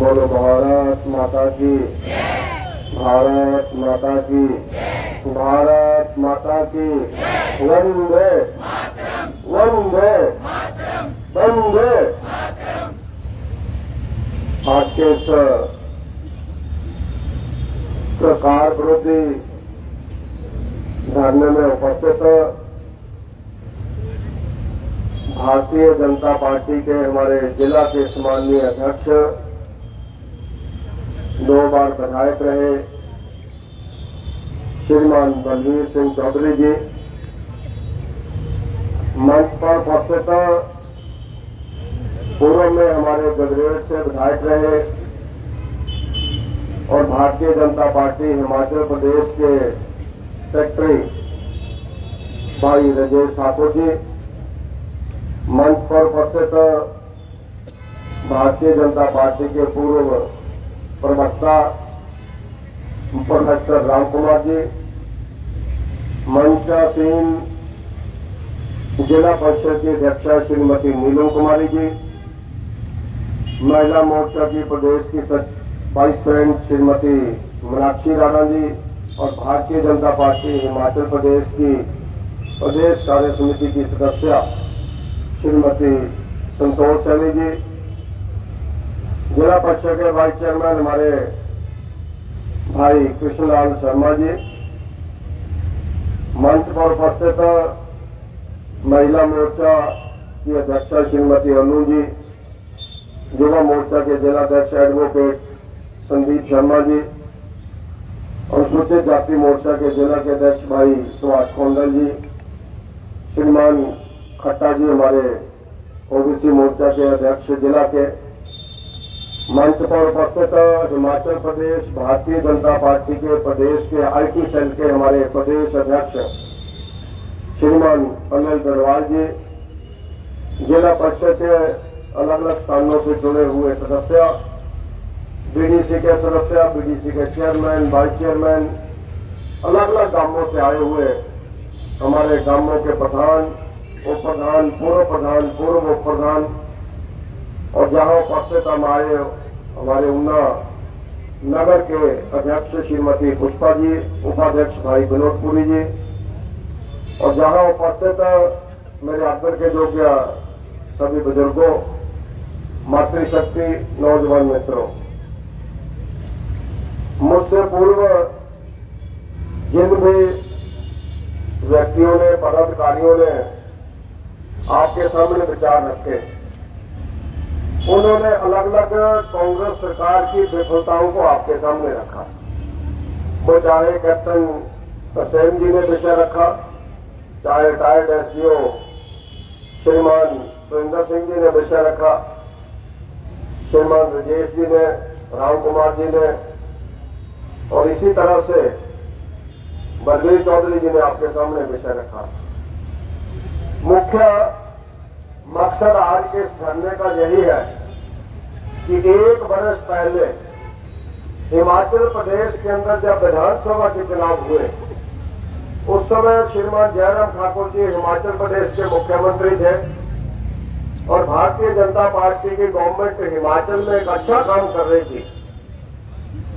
बोलो भारत माता की, भारत माता की, भारत माता की। वंदे वंदे वंदे। आज के सरकार विरोधी धरने में उपस्थित भारतीय जनता पार्टी के हमारे जिला के सम्माननीय अध्यक्ष, 2 बार विधायक रहे श्रीमान बलवीर सिंह चौधरी जी, मंच पर उपस्थित पूर्व में हमारे गजरेट से विधायक रहे और भारतीय जनता पार्टी हिमाचल प्रदेश के सेक्रेटरी भाई राजेश ठाकुर जी, मंच पर उपस्थित भारतीय जनता पार्टी के पूर्व प्रवक्ता प्रोफेसर राम कुमार जी, मंचासीन जिला परिषद की अध्यक्षा श्रीमती नीलम कुमारी जी, महिला मोर्चा की प्रदेश की वाइस प्रेसिडेंट श्रीमती मीनाक्षी राणा जी और भारतीय जनता पार्टी हिमाचल प्रदेश की प्रदेश कार्य समिति की सदस्य श्रीमती संतोष सैनी जी, जिला परिषद के वाइस चेयरमैन हमारे भाई कृष्णलाल शर्मा जी, मंच पर उपस्थित महिला मोर्चा की अध्यक्षा श्रीमती अनु जी, युवा मोर्चा के जिला अध्यक्ष एडवोकेट संदीप शर्मा जी, अनुसूचित जाति मोर्चा के जिला के अध्यक्ष भाई सुभाष कौंडल जी, श्रीमान खट्टा जी हमारे ओबीसी मोर्चा के अध्यक्ष जिला के, मंच पर उपस्थित हिमाचल प्रदेश भारतीय जनता पार्टी के प्रदेश के आईटी सेल के हमारे प्रदेश अध्यक्ष श्रीमान अनिल गढ़वाल जी, जिला परिषद के अलग अलग स्थानों से जुड़े हुए सदस्य, बीडीसी के सदस्य, बीडीसी के चेयरमैन, वाइस चेयरमैन, अलग अलग गांवों से आए हुए हमारे गांवों के प्रधान, उप प्रधान, पूर्व उप प्रधान और जहां उपस्थित हम आए हमारे ऊना नगर के अध्यक्ष श्रीमती पुष्पा जी, उपाध्यक्ष भाई विनोदपुरी जी और जहां उपस्थित मेरे आदर के योग्य सभी बुजुर्गों, मातृशक्ति, नौजवान मित्रों, मुझसे पूर्व जिन भी व्यक्तियों ने, पदाधिकारियों ने आपके सामने विचार रखे, उन्होंने अलग अलग कांग्रेस सरकार की विफलताओं को आपके सामने रखा। वो चाहे कैप्टन हुसैन जी ने विषय रखा, चाहे रिटायर्ड एसडीओ श्रीमान सुरेंद्र सिंह जी ने विषय रखा, श्रीमान राजेश जी ने, राम कुमार जी ने और इसी तरह से बलवीर चौधरी जी ने आपके सामने विषय रखा। मुख्य मकसद आज के इस धरने का यही है कि 1 वर्ष पहले हिमाचल प्रदेश के अंदर जब विधानसभा के चुनाव हुए, उस समय श्रीमान जयराम ठाकुर जी हिमाचल प्रदेश के मुख्यमंत्री थे और भारतीय जनता पार्टी की गवर्नमेंट हिमाचल में एक अच्छा काम कर रही थी।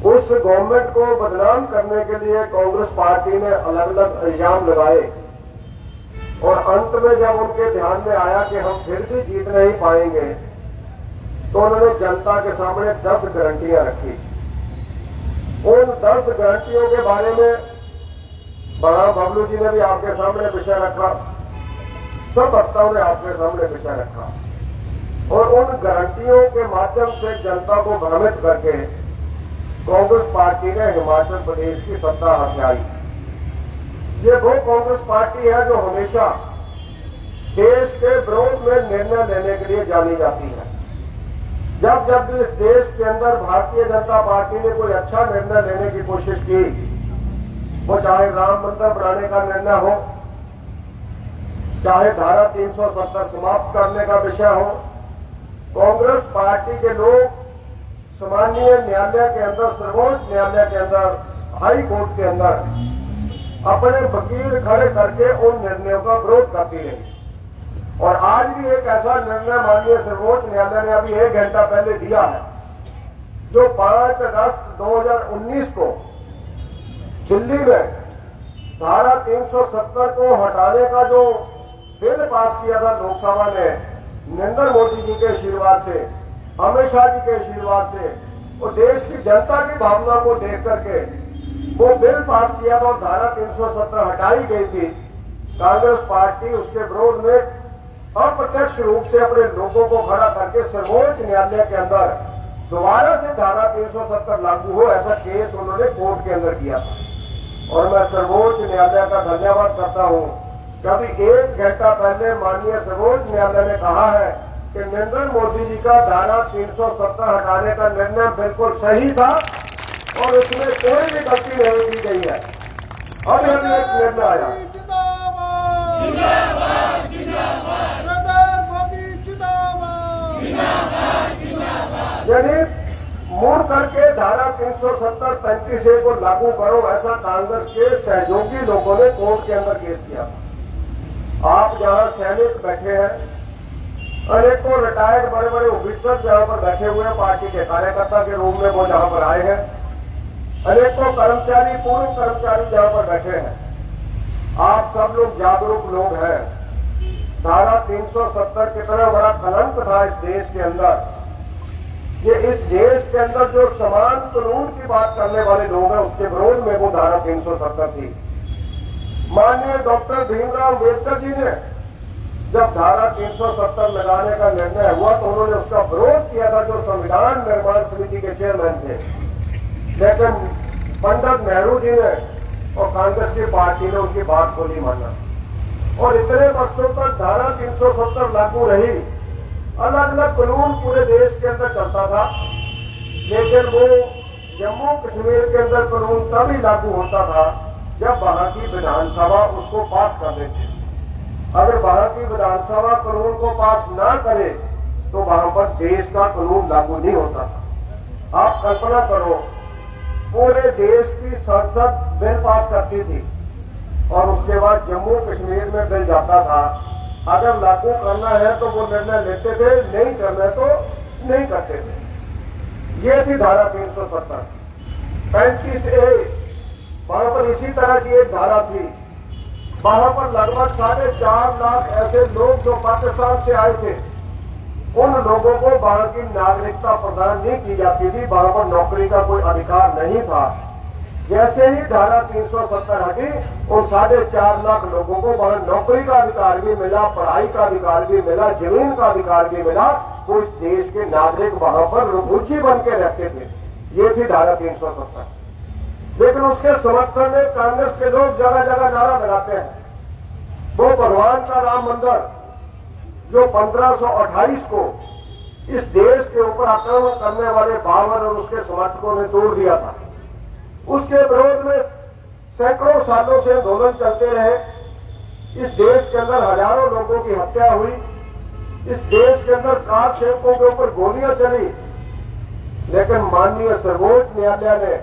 उस गवर्नमेंट को बदनाम करने के लिए कांग्रेस पार्टी ने अलग अलग इल्जाम लगाए और अंत में जब उनके ध्यान में आया कि हम फिर भी जीत नहीं पाएंगे, तो उन्होंने जनता के सामने 10 गारंटियां रखी। उन 10 गारंटियों के बारे में बड़ा बबलू जी ने भी आपके सामने विषय रखा, सब वक्ताओं ने आपके सामने विषय रखा और उन गारंटियों के माध्यम से जनता को भ्रमित करके कांग्रेस पार्टी ने हिमाचल प्रदेश की सत्ता हथियाई। ये वो कांग्रेस पार्टी है जो हमेशा देश के विरोध में निर्णय लेने के लिए जानी जाती है। जब जब भी इस देश के अंदर भारतीय जनता पार्टी ने कोई अच्छा निर्णय लेने की कोशिश की, वो चाहे राम मंदिर बनाने का निर्णय हो, चाहे धारा 370 समाप्त करने का विषय हो, कांग्रेस पार्टी के लोग सामान्य न्यायालय के अंदर, सर्वोच्च न्यायालय के अंदर, हाई कोर्ट के अंदर अपने वकील खड़े करके उन निर्णयों का विरोध करती रही। और आज भी एक ऐसा निर्णय माननीय सर्वोच्च न्यायालय ने अभी 1 घंटा पहले दिया है जो 5 अगस्त 2019 को दिल्ली में धारा 370 को हटाने का जो बिल पास किया था लोकसभा ने नरेंद्र मोदी जी के आशीर्वाद से, अमित शाह जी के आशीर्वाद से और देश की जनता की भावना को देख करके वो बिल पास किया था और धारा 370 हटाई गई थी। कांग्रेस पार्टी उसके विरोध में अप्रत्यक्ष रूप से अपने लोगों को खड़ा करके सर्वोच्च न्यायालय के अंदर दोबारा से धारा 370 लागू हो ऐसा केस उन्होंने कोर्ट के अंदर किया था। और मैं सर्वोच्च न्यायालय का धन्यवाद करता हूं कि अभी 1 घंटा पहले माननीय सर्वोच्च न्यायालय ने कहा है कि नरेंद्र मोदी जी का धारा 370 हटाने का निर्णय बिल्कुल सही था और उसमें कोई भी गलती नहीं की गई है। अब यदि एक निर्णय आया यानी मुड़ करके धारा 370 35A को लागू करो, ऐसा कांग्रेस के सहयोगी लोगों ने कोर्ट के अंदर केस किया था। आप जहां सैनिक बैठे हैं, अनेकों रिटायर्ड बड़े बड़े ऑफिसर जहां पर बैठे हुए हैं, पार्टी के कार्यकर्ता के रूप में वो जहां पर आए हैं, अनेकों कर्मचारी, पूर्व कर्मचारी जहां पर बैठे हैं, आप सब लोग जागरूक लोग हैं। धारा 370 कितना बड़ा कलंक था इस देश के अंदर। ये इस देश के अंदर जो समान कानून की बात करने वाले लोग हैं उसके विरोध में वो धारा 370 थी। माननीय डॉक्टर भीमराव अम्बेडकर जी ने जब धारा 370 लगाने का निर्णय हुआ तो उन्होंने उसका विरोध किया था, जो संविधान निर्माण समिति के चेयरमैन थे। लेकिन पंडित नेहरू जी ने और कांग्रेस की पार्टी ने उनकी बात को नहीं माना और इतने वर्षों तक धारा 370 लागू रही। अलग अलग कानून पूरे देश के अंदर चलता था, लेकिन वो जम्मू कश्मीर के अंदर कानून तभी लागू होता था जब वहां की विधानसभा उसको पास कर देती। अगर वहां की विधानसभा कानून को पास ना करे तो वहां पर देश का कानून लागू नहीं होता था। आप कल्पना करो, पूरे देश की संसद बिल पास करती थी और उसके बाद जम्मू कश्मीर में बिल जाता था। अगर लागू करना है तो वो निर्णय लेते थे, नहीं करना है तो नहीं करते थे। ये थी धारा 370। 35A वहां पर इसी तरह की एक धारा थी। वहां पर लगभग 4.5 लाख ऐसे लोग जो पाकिस्तान से आए थे, उन लोगों को वहां की नागरिकता प्रदान नहीं की जाती थी, वहां पर नौकरी का कोई अधिकार नहीं था। जैसे ही धारा 370 हटी, उन 4.5 लाख लोगों को वहां नौकरी का अधिकार भी मिला, पढ़ाई का अधिकार भी मिला, जमीन का अधिकार भी मिला। तो इस देश के नागरिक वहां पर रुचि बन के रहते थे। ये थी धारा 370। लेकिन उसके समर्थन में कांग्रेस के लोग जगह जगह नारा लगाते हैं। वो भगवान का राम मंदिर जो 1528 को इस देश के ऊपर आक्रमण करने वाले बाबर और उसके समर्थकों ने तोड़ दिया था, उसके विरोध में सैकड़ों सालों से आंदोलन चलते रहे। इस देश के अंदर हजारों लोगों की हत्या हुई, इस देश के अंदर कार सेवकों के ऊपर गोलियां चली। लेकिन माननीय सर्वोच्च न्यायालय ने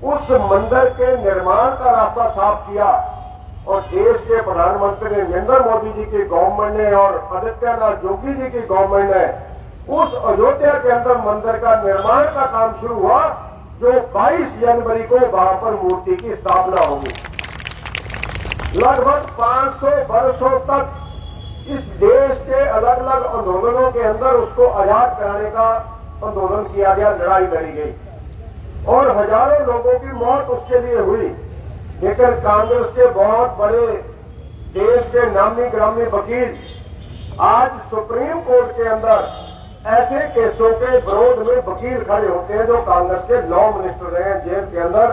उस मंदिर के निर्माण का रास्ता साफ किया और देश के प्रधानमंत्री नरेंद्र मोदी जी की गवर्नमेंट ने और आदित्यनाथ योगी जी की गवर्नमेंट ने उस अयोध्या के अंदर मंदिर का निर्माण का काम शुरू हुआ, जो 22 जनवरी को वहां पर मूर्ति की स्थापना होगी। लगभग 500 वर्षों तक इस देश के अलग अलग आंदोलनों के अंदर उसको आजाद कराने का आंदोलन किया गया, लड़ाई लड़ी गई और हजारों लोगों की मौत उसके लिए हुई। लेकिन कांग्रेस के बहुत बड़े देश के नामी ग्रामी वकील आज सुप्रीम कोर्ट के अंदर ऐसे केसों के विरोध में वकील खड़े होते हैं जो कांग्रेस के लॉ मिनिस्टर रहे हैं जेल के अंदर,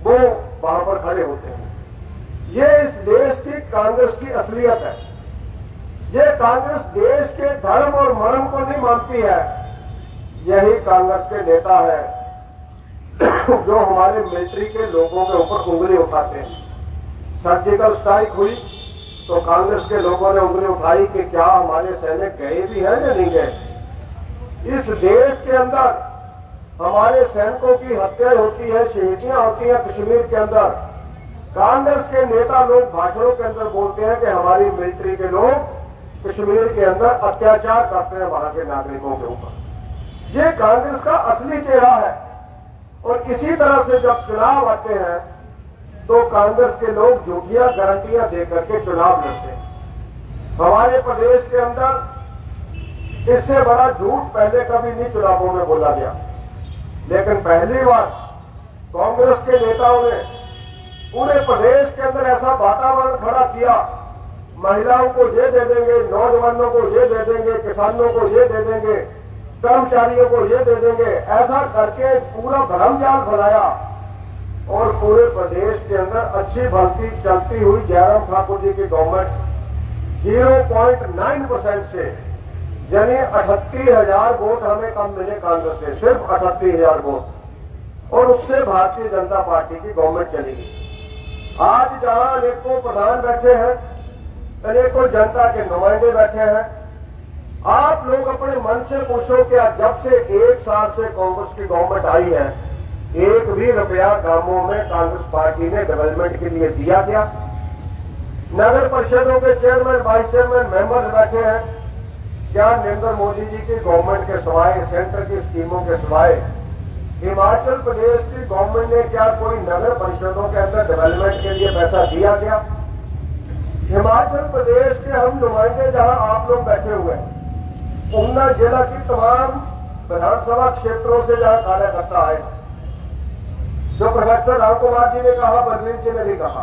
वो वहां पर खड़े होते हैं। ये इस देश की कांग्रेस की असलियत है। ये कांग्रेस देश के धर्म और मर्म को नहीं मानती है। यही कांग्रेस के नेता है जो हमारे मिलिट्री के लोगों के ऊपर उंगली उठाते हैं। सर्जिकल स्ट्राइक हुई तो कांग्रेस के लोगों ने उंगली उठाई कि क्या हमारे सैनिक गए भी हैं या नहीं गए। इस देश के अंदर हमारे सैनिकों की हत्या होती है, शहीदियां होती हैं कश्मीर के अंदर। कांग्रेस के नेता लोग भाषणों के अंदर बोलते हैं कि हमारी मिलिट्री के लोग कश्मीर के अंदर अत्याचार करते हैं वहां के नागरिकों के ऊपर। ये कांग्रेस का असली चेहरा है। और इसी तरह से जब चुनाव आते हैं तो कांग्रेस के लोग झूठियां गारंटियां देकर के चुनाव लड़ते हैं। हमारे प्रदेश के अंदर इससे बड़ा झूठ पहले कभी नहीं चुनावों में बोला गया, लेकिन पहली बार कांग्रेस के नेताओं ने पूरे प्रदेश के अंदर ऐसा वातावरण खड़ा किया, महिलाओं को ये दे देंगे, नौजवानों को ये दे देंगे, किसानों को ये दे देंगे, कर्मचारियों को ये दे देंगे, ऐसा करके पूरा भ्रमजाल फैलाया। और पूरे प्रदेश के अंदर अच्छी भलती चलती हुई जयराम ठाकुर जी की गवर्नमेंट 0.9% से, यानी 38,000 वोट हमें कम मिले कांग्रेस से, सिर्फ 38,000 वोट, और उससे भारतीय जनता पार्टी की गवर्नमेंट चली गई। आज जहां अनेकों प्रधान बैठे हैं, अनेकों जनता के नुमाइंदे बैठे हैं, आप लोग अपने मन से पूछो कि जब से 1 साल से कांग्रेस की गवर्नमेंट आई है, एक भी रुपया गांवों में कांग्रेस पार्टी ने डेवलपमेंट के लिए दिया क्या? नगर परिषदों के चेयरमैन, वाइस चेयरमैन, मेंबर्स बैठे हैं, क्या नरेंद्र मोदी जी की गवर्नमेंट के सिवाय, सेंटर की स्कीमों के सिवाय हिमाचल प्रदेश की गवर्नमेंट ने क्या कोई नगर परिषदों के अंदर डेवलपमेंट के लिए पैसा दिया क्या? हिमाचल प्रदेश के हम नुमाइंदे जहां आप लोग बैठे हुए हैं, ऊना जिला की तमाम विधानसभा क्षेत्रों से जहां कार्यकर्ता आए, जो प्रोफेसर राम कुमार जी ने कहा, बलवीर जी ने भी कहा,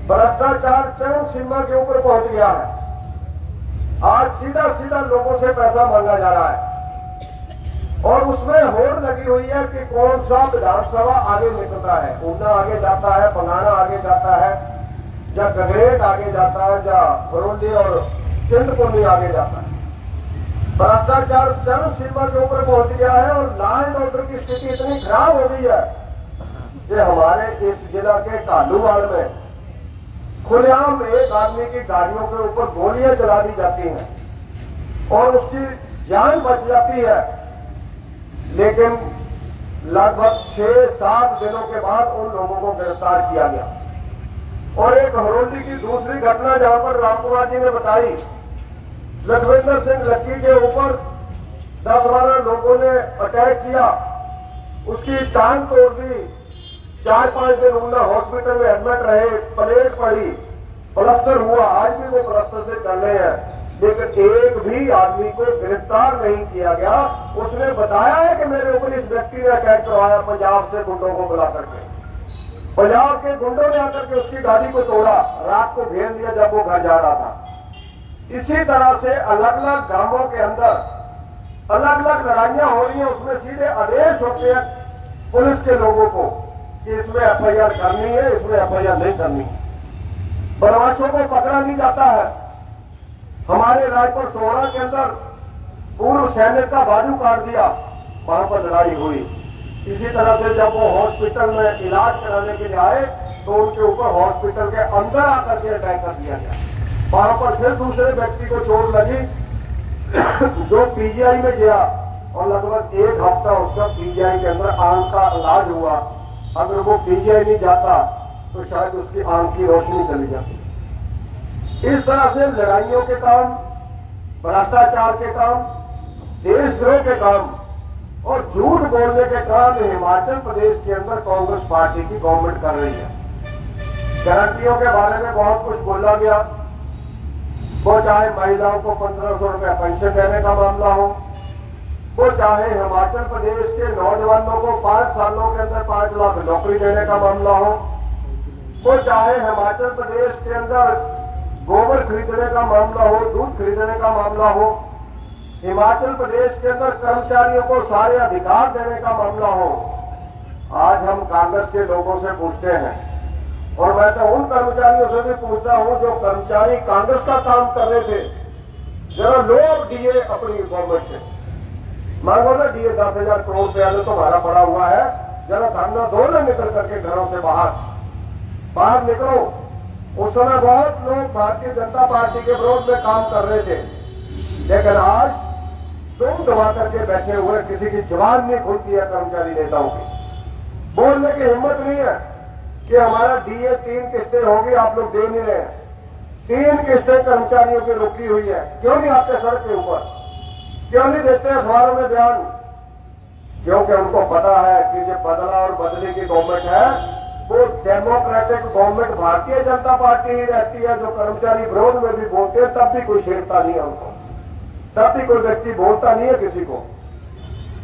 भ्रष्टाचार चरम सीमा के ऊपर पहुंच गया है। आज सीधा सीधा लोगों से पैसा मांगा जा रहा है और उसमें होड़ लगी हुई है कि कौन सा विधानसभा आगे निकलता है। ऊना आगे जाता है, पनाना आगे जाता है, या गगरेट आगे जाता है, या बरौली और चिंतपूर्णी आगे जाता है। भ्रष्टाचार चरम सीमा के ऊपर पहुंच गया है और लॉ एंड ऑर्डर की स्थिति इतनी खराब हो गई है कि हमारे इस जिला के कालूवाड़ में खुलेआम एक आदमी की गाड़ियों के ऊपर गोलियां चला दी जाती हैं और उसकी जान बच जाती है, लेकिन लगभग 6-7 दिनों के बाद उन लोगों को गिरफ्तार किया गया। और एक हरोली की दूसरी घटना जहां पर राम कुमार जी ने बताई, लखविंदर सिंह लक्की के ऊपर 10-12 लोगों ने अटैक किया, उसकी टांग तोड़ दी, 4-5 दिन ऊना हॉस्पिटल में एडमिट रहे, प्लेट पड़ी, प्लास्टर हुआ, आज भी वो प्लास्टर से चल रहे हैं, लेकिन एक भी आदमी को गिरफ्तार नहीं किया गया। उसने बताया है कि मेरे ऊपर इस व्यक्ति ने अटैक करवाया, पंजाब से गुंडों को बुला करके, पंजाब के गुंडों ने आकर के उसकी गाड़ी को तोड़ा, रात को घेर लिया जब वो घर जा रहा था। इसी तरह से अलग अलग गांवों के अंदर अलग अलग लड़ाइयां हो रही हैं, उसमें सीधे आदेश होते हैं पुलिस के लोगों को कि इसमें एफआईआर करनी है, इसमें एफआईआर नहीं करनी है। बदमाशों को पकड़ा नहीं जाता है। हमारे रायपुर सोहरा के अंदर पूर्व सैनिक का बाजू काट दिया, वहां पर लड़ाई हुई। इसी तरह से जब वो हॉस्पिटल में इलाज कराने के लिए आए तो उनके ऊपर हॉस्पिटल के अंदर आकर के अटैक कर दिया गया। वहां पर फिर दूसरे व्यक्ति को चोट लगी जो पीजीआई में गया और लगभग 1 हफ्ता उसका पीजीआई के अंदर आंख का इलाज हुआ। अगर वो पीजीआई नहीं जाता तो शायद उसकी आंख की रोशनी चली जाती। इस तरह से लड़ाइयों के काम, भ्रष्टाचार के काम, देशद्रोह के काम और झूठ बोलने के काम हिमाचल प्रदेश के अंदर कांग्रेस पार्टी की गवर्नमेंट कर रही है। गारंटियों के बारे में बहुत कुछ बोला गया, वो चाहे महिलाओं को 1500 रुपया पेंशन देने का मामला हो, वो चाहे हिमाचल प्रदेश के नौजवानों को 5 सालों के अंदर 5 लाख नौकरी देने का मामला हो, वो चाहे हिमाचल प्रदेश के अंदर गोबर खरीदने का मामला हो, दूध खरीदने का मामला हो, हिमाचल प्रदेश के अंदर कर्मचारियों को सारे अधिकार देने का मामला हो। आज हम कांग्रेस के लोगों से पूछते हैं और मैं तो उन कर्मचारियों से भी पूछता हूं जो कर्मचारी कांग्रेस का काम कर रहे थे, जरा लो अब डीए अपनी गवर्नमेंट से मांगो ना, डीए 10,000 करोड़ रुपया तो तुम्हारा पड़ा हुआ है, जरा धरना दो ना, निकल करके घरों से बाहर निकलो। उस समय बहुत लोग भारतीय जनता पार्टी के विरोध में काम कर रहे थे, लेकिन आज तुम दबा करके बैठे हुए, किसी की जबान नहीं खुलती है कर्मचारी नेताओं की, बोलने की हिम्मत नहीं है कि हमारा डीए 3 किस्तें होगी, आप लोग दे नहीं रहे हैं। 3 किस्तें कर्मचारियों की रुकी हुई है, क्यों नहीं आते सड़क के ऊपर? क्यों नहीं देते अखबारों में बयान? क्योंकि उनको पता है कि जो बदला और बदली की गवर्नमेंट है वो democratic government Bharatiya Janata party ही रहती है, जो कर्मचारी विरोध में भी बोलते हैं तब भी कोई छेड़ता नहीं है उनको, तब भी कोई व्यक्ति बोलता नहीं है किसी को,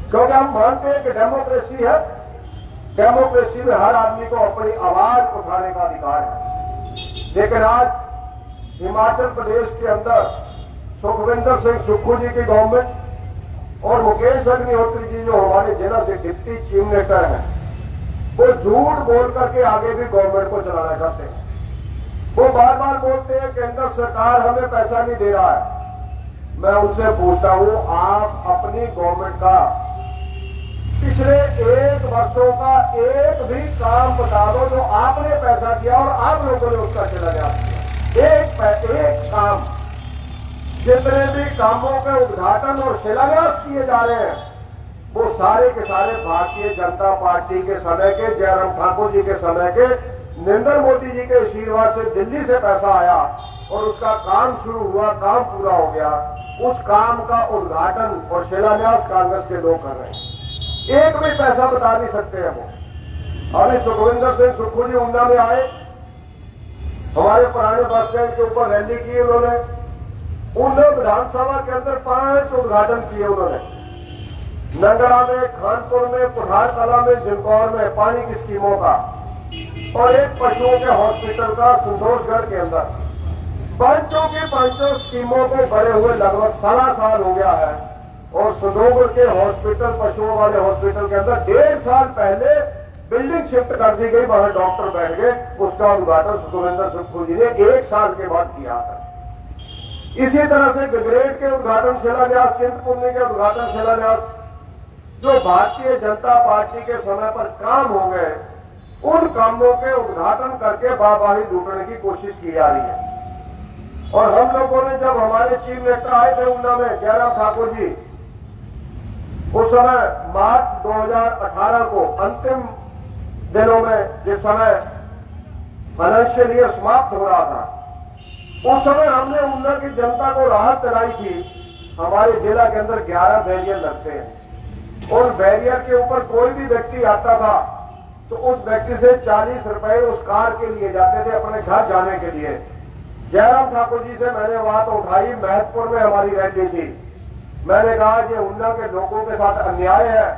क्योंकि हम मानते हैं कि डेमोक्रेसी है। डेमोक्रेसी में हर आदमी को अपनी आवाज उठाने का अधिकार है। लेकिन आज हिमाचल प्रदेश के अंदर सुखविंदर सिंह सुक्खू जी की गवर्नमेंट और मुकेश अग्निहोत्री जी जो हमारे जिला से डिप्टी चीफ मिनिस्टर हैं, वो झूठ बोल करके आगे भी गवर्नमेंट को चलाना चाहते हैं। वो बार बार बोलते हैं केंद्र सरकार हमें पैसा नहीं दे रहा है। मैं उनसे पूछता हूं, आप अपनी गवर्नमेंट का पिछले 1 वर्षों का एक भी काम बता दो जो आपने पैसा दिया और आप लोगों ने उसका शिलान्यास किया। एक काम, जितने भी कामों के उद्घाटन और शिलान्यास किए जा रहे हैं वो सारे के सारे भारतीय जनता पार्टी के समय के, जयराम ठाकुर जी के समय के, नरेंद्र मोदी जी के आशीर्वाद से दिल्ली से पैसा आया और उसका काम शुरू हुआ, काम पूरा हो गया। उस काम का उद्घाटन और शिलान्यास कांग्रेस के लोग कर रहे हैं। एक भी पैसा बता नहीं सकते हैं वो। अभी सुखविंदर सिंह सुक्खू जी ऊना में आए, हमारे पुराने बस स्टैंड के ऊपर रैली की उन्होंने। ऊना विधानसभा के अंदर 5 उद्घाटन किए उन्होंने। नंगड़ा में, खानपुर में, पुठार कला में, जिनकौर में पानी की स्कीमों का, और एक पशुओं के हॉस्पिटल का संतोषगढ़ के अंदर। पांचों स्कीमों को भरे हुए लगभग 16 साल हो गया है। और संतोषगढ़ के हॉस्पिटल, पशुओं वाले हॉस्पिटल के अंदर 1.5 साल पहले बिल्डिंग शिफ्ट कर दी गई, वहां डॉक्टर बैठ गए। उसका उद्घाटन सुखविंदर सुक्खू जी ने 1 साल के बाद किया था। इसी तरह से गगरेट के उद्घाटन शिलान्यास, चिंतपूर्णी के उद्घाटन शिलान्यास, जो भारतीय जनता पार्टी के समय पर काम हो गए, उन कामों के उद्घाटन करके वाहवाही लूटने की कोशिश की जा रही है। और हम लोगों ने जब हमारे चीफ मिनिस्टर आए थे ऊना में, जयराम ठाकुर जी, उस समय मार्च 2018 को अंतिम दिनों में, जिस समय फाइनेंशियल ईयर समाप्त हो रहा था, उस समय हमने ऊना की जनता को राहत दिलाई थी। हमारे जिला के अंदर 11 बैरियर लगते हैं और बैरियर के ऊपर कोई भी व्यक्ति आता था तो उस व्यक्ति से 40 रुपए उस कार के लिए जाते थे अपने घर जाने के लिए। जयराम ठाकुर जी से मैंने बात उठाई, महतपुर में हमारी रैली थी। मैंने कहा ये ऊना के लोगों के साथ अन्याय है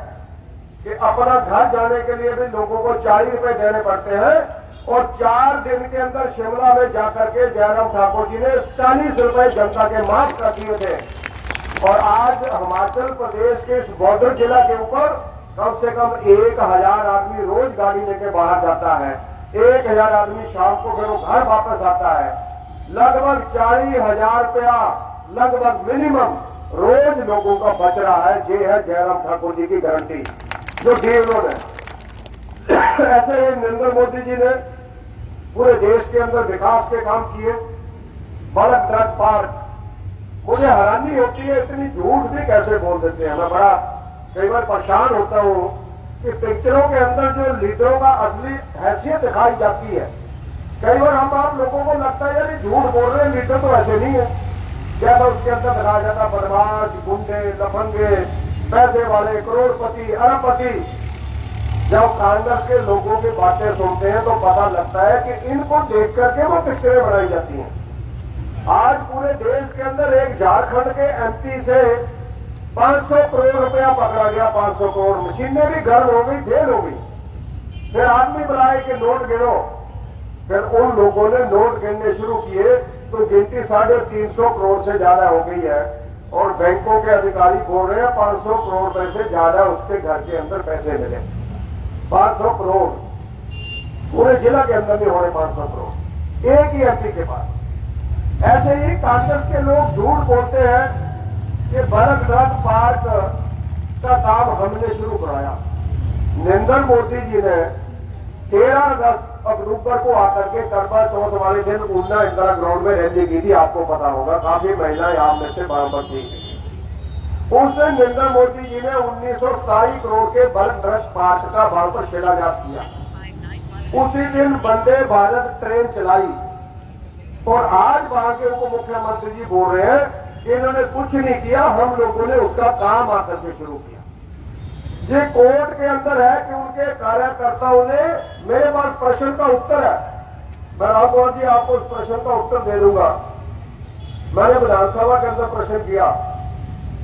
कि अपना घर जाने के लिए भी लोगों को 40 रुपए देने पड़ते हैं, और 4 दिन के अंदर शिमला में जाकर के जयराम ठाकुर जी ने 40 रुपए जनता के माफ कर दिए थे। और आज हिमाचल प्रदेश के इस बॉर्डर जिला के ऊपर कम से कम 1000 आदमी रोज गाड़ी लेके बाहर जाता है। 1000 आदमी शाम को फिर वो घर वापस आता है। लगभग 40,000 रुपया लगभग मिनिमम रोज लोगों का बच रहा है। ये है जयराम ठाकुर जी की गारंटी जो दी उन्होंने। ऐसे ही नरेंद्र मोदी जी ने पूरे देश के अंदर विकास के काम किए। बल्क ड्रग पार्क, मुझे हैरानी होती है इतनी झूठ भी कैसे बोल देते हैं। मैं बड़ा कई बार परेशान होता हूं कि पिक्चरों के अंदर जो लीडरों का असली हैसियत दिखाई जाती है, कई बार हम आप लोगों को लगता है यार झूठ बोल रहे हैं, लीडर तो ऐसे नहीं है। जैसा उसके अंदर दिखाया जाता बदमाश, गुंडे, लफंगे, पैसे वाले, करोड़पति, अरबपति। जब कांग्रेस के लोगों की बातें सुनते हैं तो पता लगता है कि इनको देख करके वो पिक्चरें बनाई जाती हैं। आज पूरे देश के अंदर एक झारखंड के एमपी से 500 करोड़ रुपया पकड़ा गया। 500 करोड़, मशीनें भी गर्म हो गई, फेल हो गई। फिर आदमी बुलाए कि नोट गिनो, फिर उन लोगों ने नोट गिनने शुरू किए तो गिनती 350 करोड़ से ज्यादा हो गई है। और बैंकों के अधिकारी बोल रहे हैं 500 करोड़ रुपए से ज्यादा उसके घर के अंदर पैसे मिले। 500 करोड़ पूरे जिला के अंदर नहीं हो रहे, 500 करोड़ एक ही एमपी के पास। ऐसे ही कांग्रेस के लोग झूठ बोलते हैं कि बल्क ड्रग पार्क का काम हमने शुरू कराया। नरेंद्र मोदी जी ने 13 अक्टूबर को आकर के करवा चौथ वाले दिन ऊना इंदिरा ग्राउंड में रैली की थी। आपको पता होगा, काफी महिलाएं आप में से बराबर थी। उस दिन नरेंद्र मोदी जी ने 1927 करोड़ के बल्क ड्रग पार्क का वहां पर शिलान्यास किया। उसी दिन वंदे भारत ट्रेन चलाई और आज वहां के उप मुख्यमंत्री जी बोल रहे हैं इन्होंने कुछ नहीं किया, हम लोगों ने उसका काम आकर के शुरू किया। ये कोर्ट के अंदर है कि उनके कार्यकर्ताओं ने, मेरे पास प्रश्न का उत्तर है, मैं राहुल गांधी जी आपको उस प्रश्न का उत्तर दे दूंगा। मैंने विधानसभा के अंदर प्रश्न किया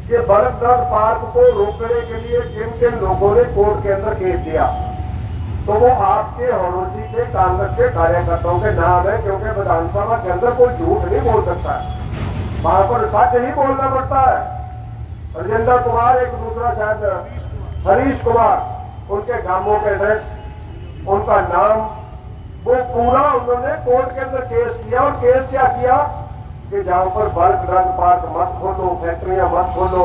कि बरगद पार्क को रोकने के लिए किन किन लोगों ने कोर्ट के अंदर केस दिया, तो वो आपके हड़ोसी के कांग्रेस के कार्यकर्ताओं के नाम है, क्योंकि विधानसभा के अंदर कोई झूठ नहीं बोल सकता है, वहां पर सच ही बोलना पड़ता है। राजेंद्र कुमार, एक दूसरा शायद हरीश कुमार, उनके गांवों के एड्रेस, उनका नाम, वो पूरा उन्होंने कोर्ट के अंदर केस किया। और केस क्या किया कि जहां पर बरगद पार्क मत खोलो, फैक्ट्रियां मत खोलो,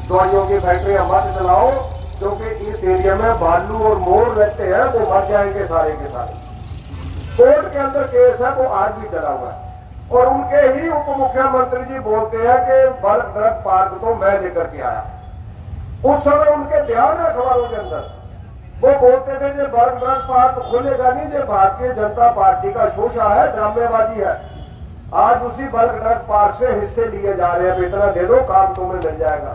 दवाइयों की फैक्ट्रियां मत चलाओ, क्योंकि इस एरिया में भालू और मोर रहते हैं, वो मर जाएंगे सारे के सारे। कोर्ट के अंदर केस है, वो आज भी चला हुआ है। और उनके ही उप मुख्यमंत्री जी बोलते हैं कि बरगद पार्क को मैं लेकर के आया। उस समय उनके ध्यान है अखबारों के अंदर, वो बोलते थे कि बरगद पार्क खुलेगा नहीं, ये भारतीय जनता पार्टी का शोषा है, ड्रामेबाजी है। आज उसी बरगद पार्क से हिस्से लिए जा रहे हैं, इतना दे दो काम तुम्हें मिल जाएगा।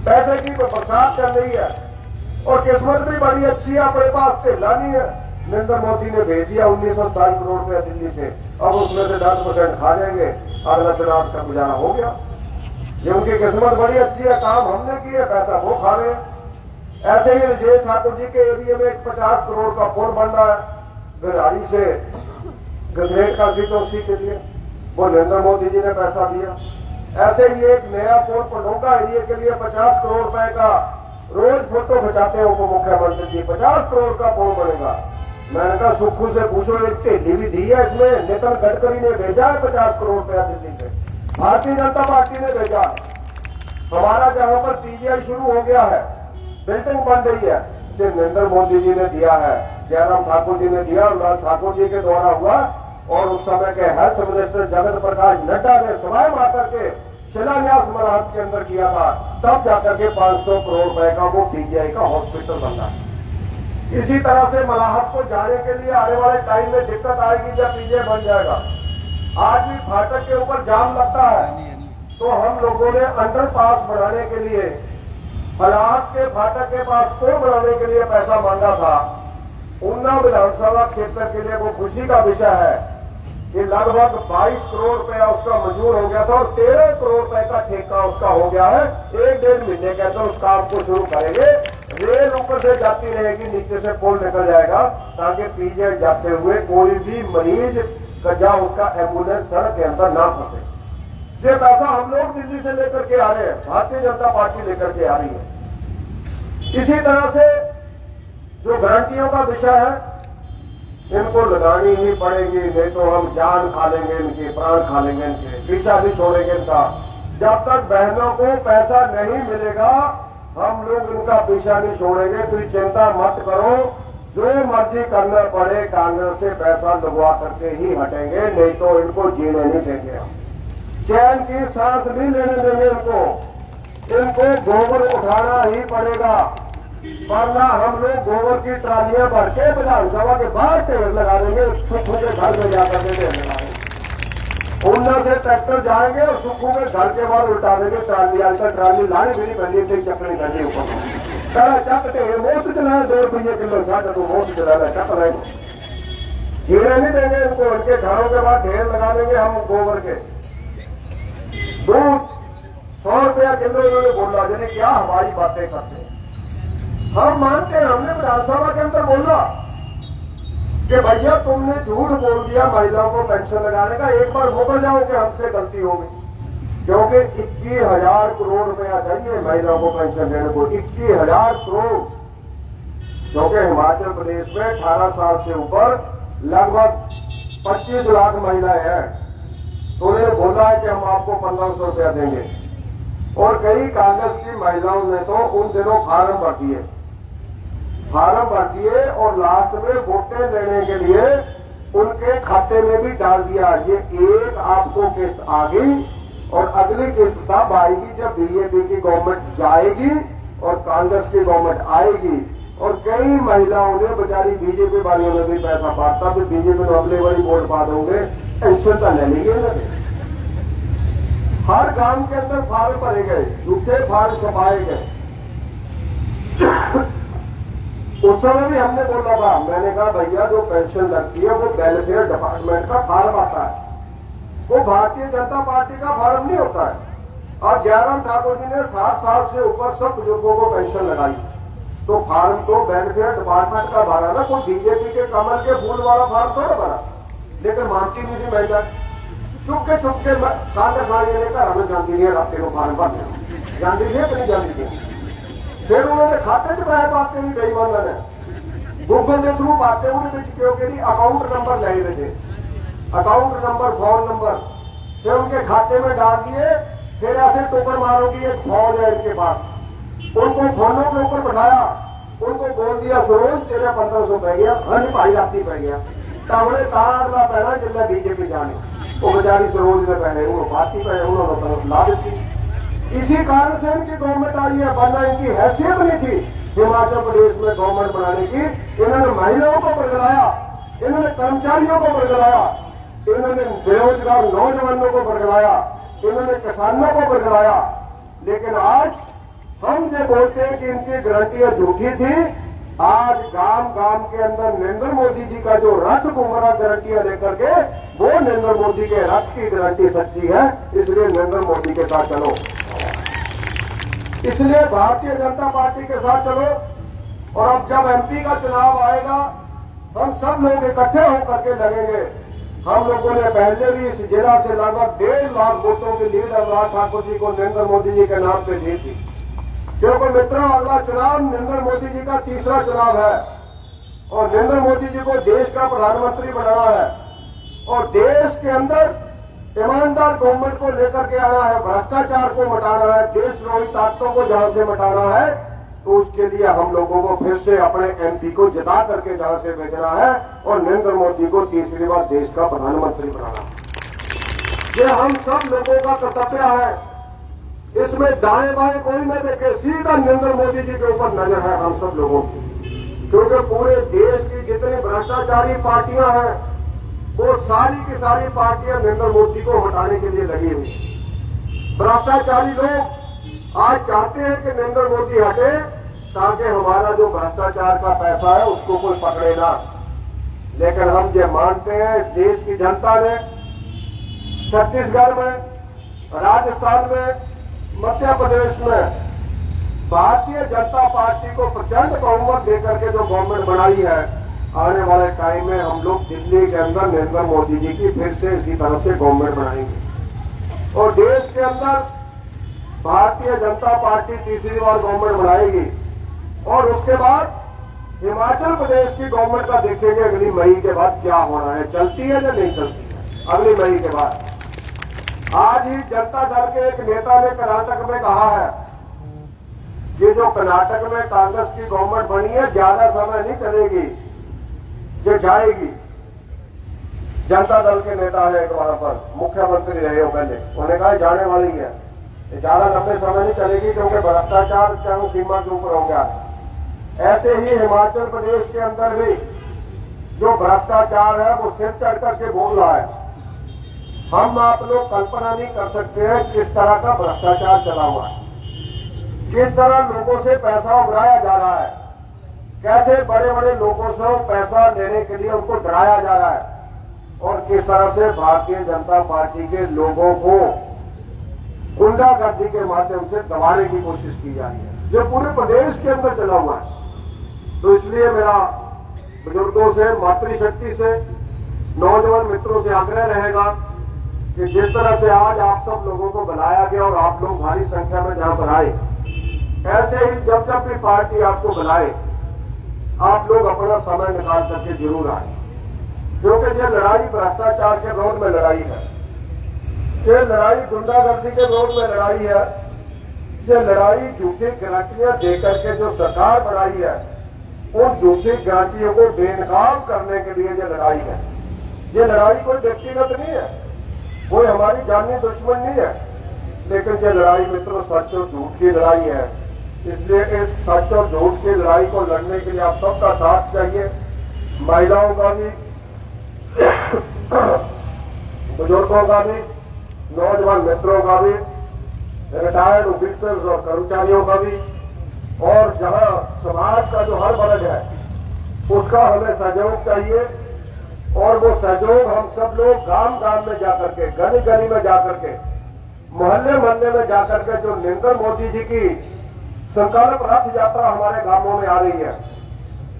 पैसे की बरसात चल रही है और किस्मत भी बड़ी अच्छी है, अपने पास तेला नहीं है। नरेंद्र मोदी ने भेज दिया 1907 करोड़ रुपया दिल्ली से, अब उसमें से 10% खा जाएंगे, अगला चुनाव का गुजारा हो गया। ये उनकी किस्मत बड़ी अच्छी है, काम हमने किए, पैसा वो खा रहे हैं। ऐसे ही विजय ठाकुर जी के एरिया में 50 करोड़ का पुल बन रहा है, गिरहारी से गंगरेट का सीटोसी के लिए, वो नरेंद्र मोदी जी ने पैसा दिया। ऐसे ही एक नया पुल पडोगा एरिया के लिए 50 करोड़ रुपए का, रोज फोटो खिंचाते हैं उप मुख्यमंत्री जी, 50 करोड़ का पुल बनेगा। मैंने कहा सुखू से पूछो, एक ढेली भी दी है इसमें, नितिन गडकरी ने भेजा है 50 करोड़ रुपया दिल्ली से, भारतीय जनता पार्टी ने भेजा। हमारा जहां पर पीजीआई शुरू हो गया है, बिल्डिंग बन रही है, ये नरेंद्र मोदी जी ने दिया है, जयराम ठाकुर जी ने दिया, अनुराग ठाकुर जी के द्वारा हुआ। और उस समय के हेल्थ मिनिस्टर जगत प्रकाश नड्डा ने सवाई माकर के शिलान्यास मलाहत के अंदर किया था, तब जाकर के 500 करोड़ रुपए का वो पीजीआई का हॉस्पिटल बना। इसी तरह से मलाहत को जाने के लिए आने वाले टाइम में दिक्कत आएगी जब पीजीआई बन जाएगा। आज भी फाटक के ऊपर जाम लगता है, तो हम लोगों ने अंडरपास बनाने के लिए, मलाहत के फाटक के पास पुल बनाने के लिए पैसा मांगा था। ऊना विधानसभा क्षेत्र के लिए वो खुशी का विषय है कि लगभग 22 करोड़ रुपया उसका मंजूर हो गया था और 13 करोड़ रुपए का ठेका उसका हो गया है। 1-1.5 महीने के अंदर उस काम को शुरू करेंगे। रेल ऊपर से जाती रहेगी, नीचे से पुल निकल जाएगा, ताकि पीजीआई जाते हुए कोई भी मरीज का उसका एम्बुलेंस सड़क के अंदर ना फंसे। ये पैसा हम लोग दिल्ली से लेकर के आ रहे हैं, भारतीय जनता पार्टी लेकर के आ रही है। इसी तरह से जो गारंटियों का विषय है, इनको लगानी ही पड़ेगी, नहीं तो हम जान खा लेंगे इनकी, प्राण खा लेंगे इनके, पीछा भी छोड़ेंगे इनका। जब तक बहनों को पैसा नहीं मिलेगा, हम लोग इनका पीछा नहीं छोड़ेंगे। तो चिंता मत करो, जो मर्जी करना पड़े, कांग्रेस से पैसा लगवा करके ही हटेंगे, नहीं तो इनको जीने नहीं देंगे। चैन की सांस नहीं लेने देंगे इनको गोबर उठाना ही पड़ेगा, वरना हम लोग गोबर की ट्रालियां भर के विधानसभा के बाहर ढेर लगा देंगे, सुखू के घर में जाकर के ढेर लगाएंगे। ऊना से ट्रैक्टर जाएंगे और सुखू के घर के बाहर उल्टा देंगे ट्राली। आजकल ट्राली लाने भी नहीं बनी थी, चकनी बनी ऊपर सारा चक ढेर मोट चलाए, 2 रुपये किलो, 2.5 मोट चलाना चक रहेंगे, हीरे नहीं देंगे इनको। इनके घरों के बाद ढेर लगा देंगे हम गोबर के। दूध 100 रुपया किलो इन्होंने बोला, यानी क्या हमारी बातें करते हैं। हम मानते हैं, हमने विधानसभा के अंदर बोला कि भैया तुमने झूठ बोल दिया महिलाओं को पेंशन लगाने का, एक बार मुकर जाओ कि हमसे गलती हो गई, क्योंकि 21,000 करोड़ रुपया चाहिए महिलाओं को पेंशन देने को, 21,000 करोड़। क्योंकि हिमाचल प्रदेश में 18 साल से ऊपर लगभग 25 लाख महिलाएं हैं, तो उन्होंने बोला है कि हम आपको 1,500 रुपया देंगे। और कई कांग्रेस की महिलाओं ने तो उन दिनों फार्म भर दिए और लास्ट में वोटें लेने के लिए उनके खाते में भी डाल दिया। ये एक आपको किस्त आ गई और अगली किस्त तब आएगी जब बीजेपी की गवर्नमेंट जाएगी और कांग्रेस की गवर्नमेंट आएगी। और कई महिलाओं ने, बेचारी बीजेपी वालियों ने भी पैसा बांटा, फिर बीजेपी को अगले बारी वोट पा दोगे, टेंशन तो ले लीजिए ना। हर गांव के अंदर फार्म भरे गए, झूठे फार्म छपाए गए। उस समय भी हमने बोला था, मैंने कहा भैया जो पेंशन लगती है वो वेलफेयर डिपार्टमेंट का फार्म आता है, वो भारतीय जनता पार्टी का फार्म नहीं होता है। और जयराम ठाकुर जी ने 60 साल से ऊपर सब बुजुर्गों को पेंशन लगाई, तो फार्म तो वेलफेयर डिपार्टमेंट का भरा ना, कोई बीजेपी के कमल के फूल वाला फार्म थोड़ा भरा। लेकिन मानती नहीं थी महिला, चुपके कांग्रेस वाले ने कहा हमें जानती नहीं है, रास्ते को फार्म भरने जानती थी कि नहीं जानती थी। फिर उन्होंने खाते च पैसे पाते नहीं, बेईमाना ने गूगल के थ्रू पाते क्योंकि अकाउंट नंबर ले थे, अकाउंट नंबर, फोन नंबर, फिर उनके खाते में डाल दिए। फिर ऐसे टोकन मारोगी, एक फौज है इनके पास, उनको फोनों के ऊपर बैठाया, उनको बोल दिया सरोज तेरे 1500 पै गया, हाँ जी भाई राती पै गया, तावड़े अगला पैना जिला बीजेपी जाने, वो बेचारी सरोज ने पहने, वो बाती पहने, उन्होंने ला दी। इसी कारण से इनकी गवर्नमेंट आई है, वरना इनकी हैसियत नहीं थी हिमाचल प्रदेश में गवर्नमेंट बनाने की। इन्होंने महिलाओं को बरगलाया, इन्होंने कर्मचारियों को बरगलाया, इन्होंने बेरोजगार नौजवानों को बरगलाया, इन्होंने किसानों को बरगलाया। लेकिन आज हम ये बोलते हैं कि इनकी गारंटियां झूठी थी। आज गांव गांव के अंदर नरेंद्र मोदी जी का जो रथ घूम रहा गारंटियां लेकर के, वो नरेंद्र मोदी के रथ की गारंटी सच्ची है, इसलिए नरेंद्र मोदी के साथ चलो, इसलिए भारतीय जनता पार्टी के साथ चलो। और अब जब एमपी का चुनाव आएगा, हम सब लोग इकट्ठे होकर के लड़ेंगे। हम लोगों ने पहले भी इस जिला से लगभग 1.5 लाख वोटों की लीड अनुराग ठाकुर जी को नरेंद्र मोदी जी के नाम पे दी थी, क्योंकि मित्रों अगला चुनाव नरेंद्र मोदी जी का तीसरा चुनाव है और नरेंद्र मोदी जी को देश का प्रधानमंत्री बनाना है और देश के अंदर ईमानदार गवर्नमेंट को लेकर के आना है, भ्रष्टाचार को मिटाना है, देशद्रोही ताकतों को जहां से मिटाना है, तो उसके लिए हम लोगों को फिर से अपने एमपी को जिता करके जहां से भेजना है और नरेंद्र मोदी को तीसरी बार देश का प्रधानमंत्री बनाना। ये हम सब लोगों का कर्तव्य है, इसमें दाएं बाएं कोई न देखे, सीधा नरेंद्र मोदी जी के ऊपर नजर है हम सब लोगों की, क्योंकि पूरे देश की जितनी भ्रष्टाचारी पार्टियां हैं वो सारी की सारी पार्टियां नरेंद्र मोदी को हटाने के लिए लगी हुई। भ्रष्टाचारी लोग आज चाहते हैं कि नरेंद्र मोदी हटे ताकि हमारा जो भ्रष्टाचार का पैसा है उसको कोई पकड़े ना। लेकिन हम ये मानते हैं इस देश की जनता ने छत्तीसगढ़ में, राजस्थान में, मध्य प्रदेश में भारतीय जनता पार्टी को प्रचंड बहुमत देकर के जो गवर्नमेंट बनाई है, आने वाले टाइम में हम लोग दिल्ली के अंदर नरेंद्र मोदी जी की फिर से इसी तरह से गवर्नमेंट बनाएंगे और देश के अंदर भारतीय जनता पार्टी तीसरी बार गवर्नमेंट बनाएगी। और उसके बाद हिमाचल प्रदेश की गवर्नमेंट का देखेंगे अगली मई के बाद क्या होना है, चलती है या नहीं चलती है अगली मई के बाद। आज ही जनता दल के एक नेता ने कर्नाटक में कहा है कि जो कर्नाटक में कांग्रेस की गवर्नमेंट बनी है ज्यादा समय नहीं चलेगी, ये जाएगी। जनता दल के नेता है एक वहां पर मुख्यमंत्री रहे हो पहले, उन्होंने कहा जाने वाली है, ज्यादा लंबे समय नहीं चलेगी क्योंकि भ्रष्टाचार चरम सीमा के ऊपर हो गया। ऐसे ही हिमाचल प्रदेश के अंदर भी जो भ्रष्टाचार है वो सिर चढ़ करके बोल रहा है। हम आप लोग कल्पना नहीं कर सकते हैं किस तरह का भ्रष्टाचार चला हुआ है, किस तरह लोगों से पैसा उड़ाया जा रहा है, कैसे बड़े बड़े लोगों से पैसा लेने के लिए उनको डराया जा रहा है और किस तरह से भारतीय जनता पार्टी के लोगों को गुंडागर्दी के माध्यम से दबाने की कोशिश की जा रही है, जो पूरे प्रदेश के अंदर चला हुआ है। तो इसलिए मेरा बुजुर्गों से, मातृशक्ति से, नौजवान मित्रों से आग्रह रहेगा कि जिस तरह से आज आप सब लोगों को बुलाया गया और आप लोग भारी संख्या में जहां पर आए, ऐसे ही जब जब भी पार्टी आपको बुलाए आप लोग अपना समय निकाल करके जरूर आए, क्योंकि ये लड़ाई भ्रष्टाचार के विरोध में लड़ाई है, ये लड़ाई गुंडागर्दी के विरोध में लड़ाई है, ये लड़ाई झूठी गारंटियां देकर के जो सरकार बनाई है उन झूठी गारंटियों को बेनकाम करने के लिए ये लड़ाई है। ये लड़ाई कोई व्यक्तिगत नहीं है, कोई हमारी जानी दुश्मन नहीं है, लेकिन ये लड़ाई मित्रों सच और झूठ की लड़ाई है। इसलिए इस सच और झूठ की लड़ाई को लड़ने के लिए आप सबका साथ चाहिए, महिलाओं का भी, बुजुर्गों का भी, नौजवान मित्रों का भी, रिटायर्ड ऑफिसर्स और कर्मचारियों का भी, और जहां समाज का जो हर वर्ग है उसका हमें सहयोग चाहिए। और वो सहयोग हम सब लोग गांव गांव में जाकर के, गली गली में जाकर के, मोहल्ले मोहल्ले में जाकर के, जो नरेंद्र मोदी जी की संकल्प रथ यात्रा हमारे गांवों में आ रही है,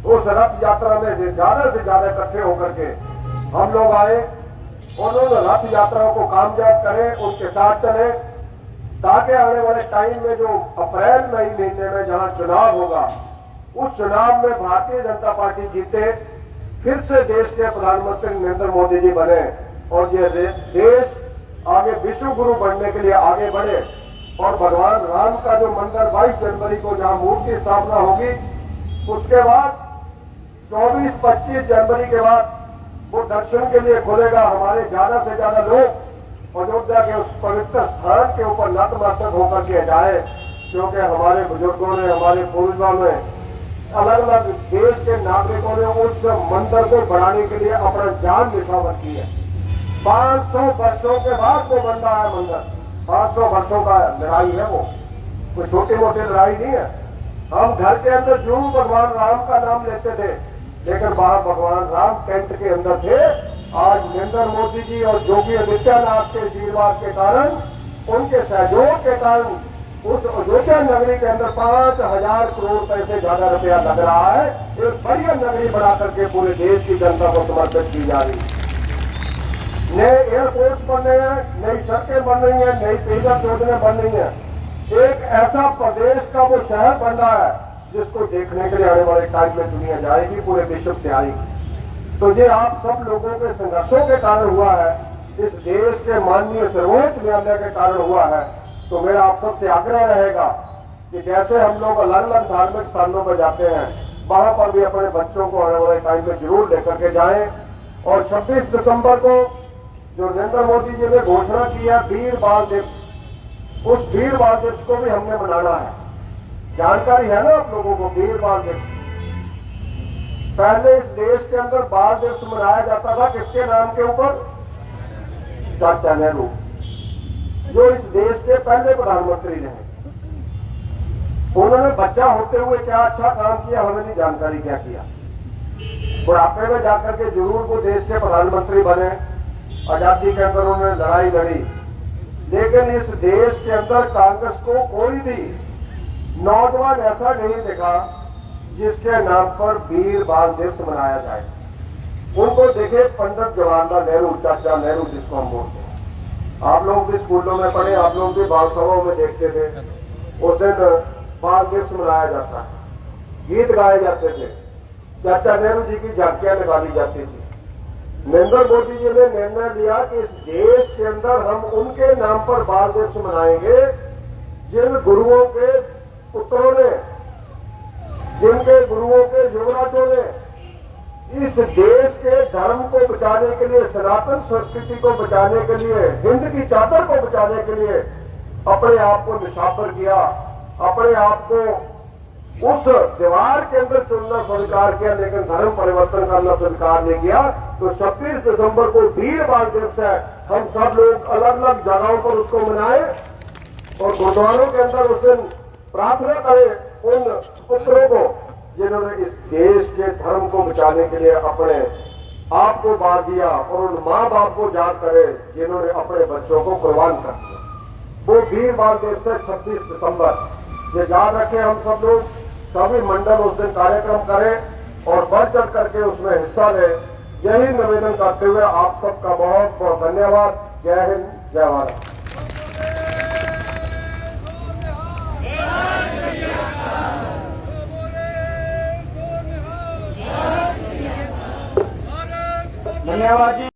उस रथ यात्रा में ज्यादा से ज्यादा इकट्ठे होकर के हम लोग आए और उन रथ यात्राओं को कामयाब करें, उनके साथ चले, ताकि आने वाले टाइम में जो अप्रैल मई महीने में जहां चुनाव होगा, उस चुनाव में भारतीय जनता पार्टी जीते, फिर से देश के प्रधानमंत्री नरेंद्र मोदी जी बने और ये देश आगे विश्व गुरु बनने के लिए आगे बढ़े। और भगवान राम का जो मंदिर 22 जनवरी को जहां मूर्ति स्थापना होगी, उसके बाद 24-25 जनवरी के बाद वो दर्शन के लिए खोलेगा। हमारे ज्यादा से ज्यादा लोग अयोध्या के उस पवित्र स्थान के ऊपर नतमस्तक होकर के जाए, क्योंकि हमारे बुजुर्गों ने, हमारे पूर्वजों ने, अलग अलग देश के नागरिकों ने उस मंदिर को बढ़ाने के लिए अपना जान निछावर की है। 500 वर्षों के बाद वो बन रहा है मंदिर। 500 वर्षों का लड़ाई है वो, कोई छोटी मोटी लड़ाई नहीं है। हम घर के अंदर जरूर भगवान राम का नाम लेते थे, लेकिन बाहर भगवान राम टेंट के अंदर थे। आज नरेंद्र मोदी जी और योगी आदित्यनाथ के आशीर्वाद के कारण, उनके सहयोग के कारण उस अयोध्या नगरी के अंदर 5000 करोड़ रुपए से ज्यादा रुपया लग रहा है। एक बढ़िया नगरी बना करके पूरे देश की जनता को समर्पित की जा रही है। नए एयरपोर्ट बन रहे हैं, नई सड़कें बन रही हैं, नई पेयजल योजनाएं बन रही हैं। एक ऐसा प्रदेश का वो शहर बन रहा है जिसको देखने के लिए आने वाले टाइम में दुनिया जाएगी, पूरे विश्व से आएगी। तो ये आप सब लोगों के संघर्षों के कारण हुआ है, इस देश के माननीय सर्वोच्च न्यायालय के कारण हुआ है। तो मेरा आप सबसे आग्रह रहेगा कि जैसे हम लोग अलग अलग धार्मिक स्थानों पर जाते हैं, वहां पर भी अपने बच्चों को आने वाले टाइम में जरूर लेकर के जाएं। और 26 दिसंबर को जो नरेंद्र मोदी जी ने घोषणा की है वीर बाल दिवस, उस वीर बाल दिवस को भी हमने मनाना है। जानकारी है ना आप लोगों को वीर बाल दिवस? पहले इस देश के अंदर बाल दिवस मनाया जाता था किसके नाम के ऊपर? चाचा नेहरू, जो इस देश के पहले प्रधानमंत्री रहे। उन्होंने बच्चा होते हुए क्या अच्छा काम किया, हमें नहीं जानकारी क्या किया। बुढ़ापे में जाकर के जरूर वो देश के प्रधानमंत्री बने, आजादी के अंदर उन्होंने लड़ाई लड़ी, लेकिन इस देश के अंदर कांग्रेस को कोई भी नौजवान ऐसा नहीं दिखा जिसके नाम पर वीर बाल दिवस मनाया जाए। उनको देखे पंडित जवाहरलाल नेहरू, चाचा नेहरू जिसको हम बोलते हैं। आप लोग भी स्कूलों में पढ़े, आप लोग भी बाल सभाओं में देखते थे, उस दिन बाल दिवस मनाया जाता है, गीत गाए जाते थे, चाचा नेहरू जी की झांकियां निकाली जाती थी। नरेंद्र मोदी जी ने निर्णय लिया कि इस देश के अंदर हम उनके नाम पर बाल दिवस मनाएंगे जिन गुरुओं के पुत्रों ने, जिनके गुरुओं के युवराजों ने इस देश के धर्म को बचाने के लिए, सनातन संस्कृति को बचाने के लिए, हिंद की चादर को बचाने के लिए अपने आप को निशावर किया, अपने आप को उस दीवार के अंदर चुनना स्वीकार किया, लेकिन धर्म परिवर्तन करना स्वीकार नहीं किया। तो 26 दिसंबर को वीर बाल दिवस है। हम सब लोग अलग अलग जगहों पर उसको मनाएं और गुरुद्वारों के अंदर उस दिन प्रार्थना करें उन पुत्रों को जिन्होंने इस देश के धर्म को बचाने के लिए अपने आप को बार दिया, और उन माँ बाप को याद करें जिन्होंने अपने बच्चों को कुर्बान कर दिया। वो वीर बाल दिवस है 26 दिसंबर। ये याद रखें हम सब लोग, सभी मंडल उस दिन कार्यक्रम करें और बढ़ चढ़ करके उसमें हिस्सा लें। यही निवेदन करते हुए आप सबका बहुत बहुत धन्यवाद। जय हिंद, जय भारत। धन्यवाद जी।